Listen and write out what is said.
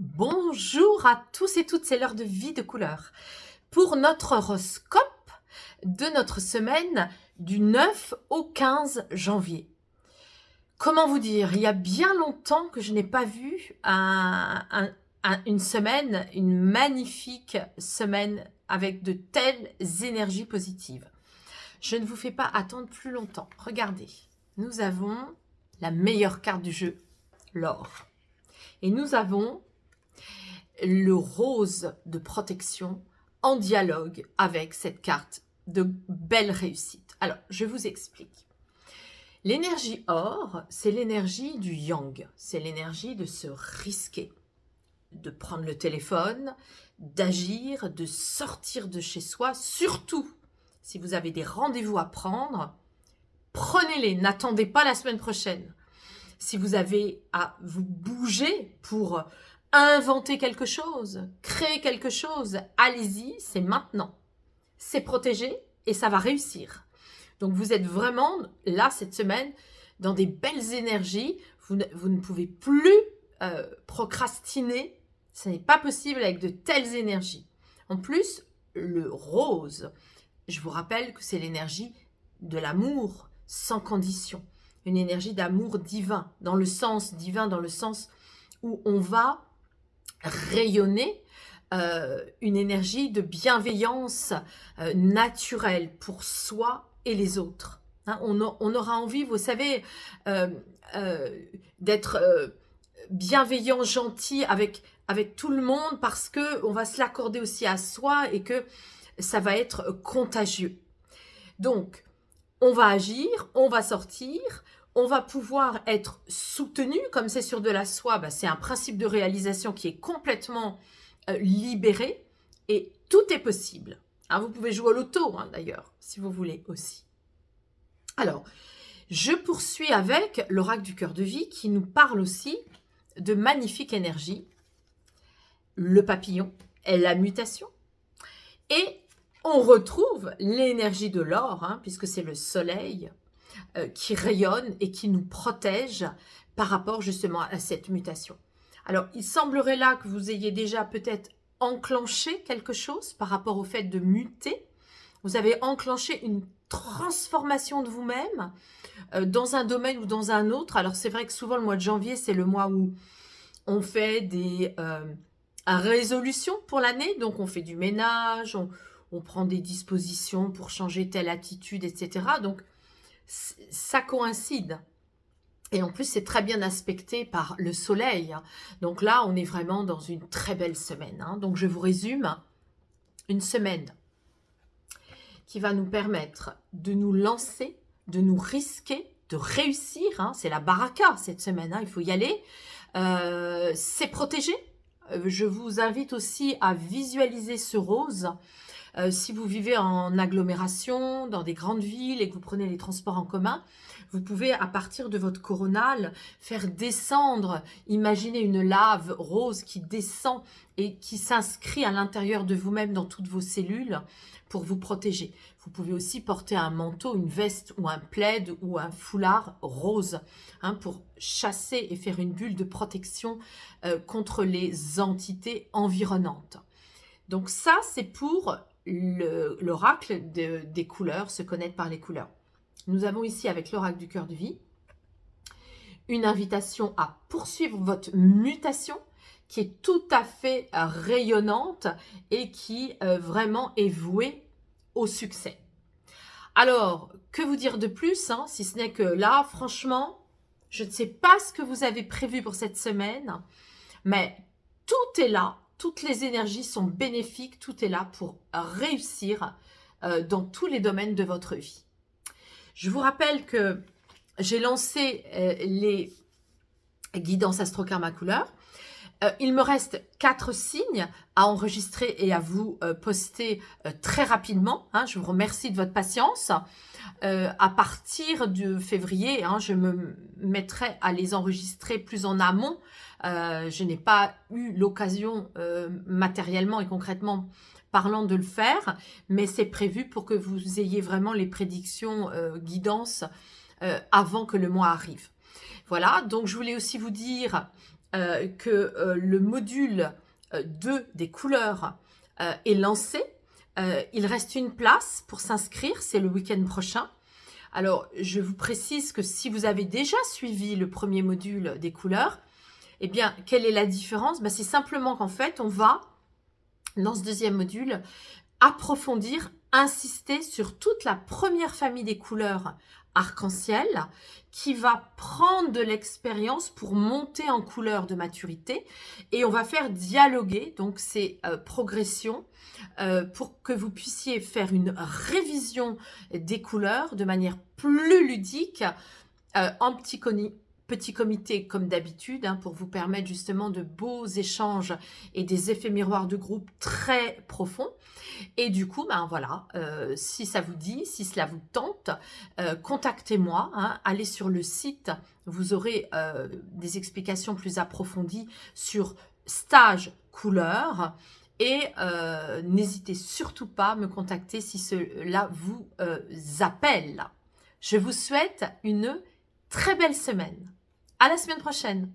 Bonjour à tous et toutes, c'est l'heure de Vie de couleur. Pour notre horoscope de notre semaine du 9 au 15 janvier. Comment vous dire, il y a bien longtemps que je n'ai pas vu une semaine, une magnifique semaine avec de telles énergies positives. Je ne vous fais pas attendre plus longtemps. Regardez, nous avons la meilleure carte du jeu, l'or. Et nous avons le rose de protection en dialogue avec cette carte de belle réussite. Alors, je vous explique. L'énergie or, c'est l'énergie du yang. C'est l'énergie de se risquer, de prendre le téléphone, d'agir, de sortir de chez soi. Surtout, si vous avez des rendez-vous à prendre, prenez-les, n'attendez pas la semaine prochaine. Si vous avez à vous bouger pour inventer quelque chose, créer quelque chose, allez-y, c'est maintenant. C'est protégé et ça va réussir. Donc vous êtes vraiment là cette semaine dans des belles énergies. Vous ne pouvez plus procrastiner. Ce n'est pas possible avec de telles énergies. En plus, le rose, je vous rappelle que c'est l'énergie de l'amour sans condition. Une énergie d'amour divin, dans le sens où on va rayonner une énergie de bienveillance naturelle pour soi et les autres. Hein, on aura envie, vous savez, d'être bienveillant, gentil avec tout le monde parce qu'on va se l'accorder aussi à soi et que ça va être contagieux. Donc, on va agir, on va sortir, on va pouvoir être soutenu, comme c'est sur de la soie, c'est un principe de réalisation qui est complètement libéré et tout est possible. Hein, vous pouvez jouer au loto d'ailleurs, si vous voulez aussi. Alors, je poursuis avec l'oracle du cœur de vie qui nous parle aussi de magnifique énergie, le papillon et la mutation. Et on retrouve l'énergie de l'or, puisque c'est le soleil qui rayonne et qui nous protège par rapport justement à cette mutation. Alors, il semblerait là que vous ayez déjà peut-être enclenché quelque chose par rapport au fait de muter. Vous avez enclenché une transformation de vous-même dans un domaine ou dans un autre. Alors, c'est vrai que souvent, le mois de janvier, c'est le mois où on fait des résolutions pour l'année. Donc, on fait du ménage, on prend des dispositions pour changer telle attitude, etc. Donc, ça coïncide. Et en plus, c'est très bien aspecté par le soleil. Donc là, on est vraiment dans une très belle semaine. Donc, je vous résume. Une semaine qui va nous permettre de nous lancer, de nous risquer, de réussir. C'est la baraka cette semaine. Il faut y aller. C'est protégé. Je vous invite aussi à visualiser ce rose. Si vous vivez en agglomération, dans des grandes villes et que vous prenez les transports en commun, vous pouvez, à partir de votre coronale, faire descendre, imaginez une lave rose qui descend et qui s'inscrit à l'intérieur de vous-même dans toutes vos cellules pour vous protéger. Vous pouvez aussi porter un manteau, une veste ou un plaid ou un foulard rose pour chasser et faire une bulle de protection contre les entités environnantes. Donc ça, c'est pour l'oracle des couleurs, se connaître par les couleurs. Nous avons ici, avec l'oracle du cœur de vie, une invitation à poursuivre votre mutation qui est tout à fait rayonnante et qui vraiment est vouée au succès. Alors, que vous dire de plus, si ce n'est que là, franchement, je ne sais pas ce que vous avez prévu pour cette semaine, mais tout est là. Toutes les énergies sont bénéfiques, tout est là pour réussir dans tous les domaines de votre vie. Je vous rappelle que j'ai lancé les guidances Astro-Karma Couleur. Il me reste 4 signes à enregistrer et à vous poster très rapidement. Je vous remercie de votre patience. À partir de février, je me mettrai à les enregistrer plus en amont. Je n'ai pas eu l'occasion matériellement et concrètement parlant de le faire, mais c'est prévu pour que vous ayez vraiment les prédictions guidances avant que le mois arrive. Voilà, donc je voulais aussi vous dire que le module 2 des couleurs est lancé. Il reste une place pour s'inscrire, c'est le week-end prochain. Alors, je vous précise que si vous avez déjà suivi le premier module des couleurs, eh bien, quelle est la différence? C'est simplement qu'en fait, on va, dans ce deuxième module, approfondir, insister sur toute la première famille des couleurs arc-en-ciel qui va prendre de l'expérience pour monter en couleur de maturité et on va faire dialoguer donc ces progressions pour que vous puissiez faire une révision des couleurs de manière plus ludique en petit comité comme d'habitude pour vous permettre justement de beaux échanges et des effets miroirs de groupe très profonds. Et du coup, voilà, si ça vous dit, si cela vous tente, contactez-moi, allez sur le site, vous aurez des explications plus approfondies sur stage couleur et n'hésitez surtout pas à me contacter si cela vous appelle. Je vous souhaite une très belle semaine. À la semaine prochaine.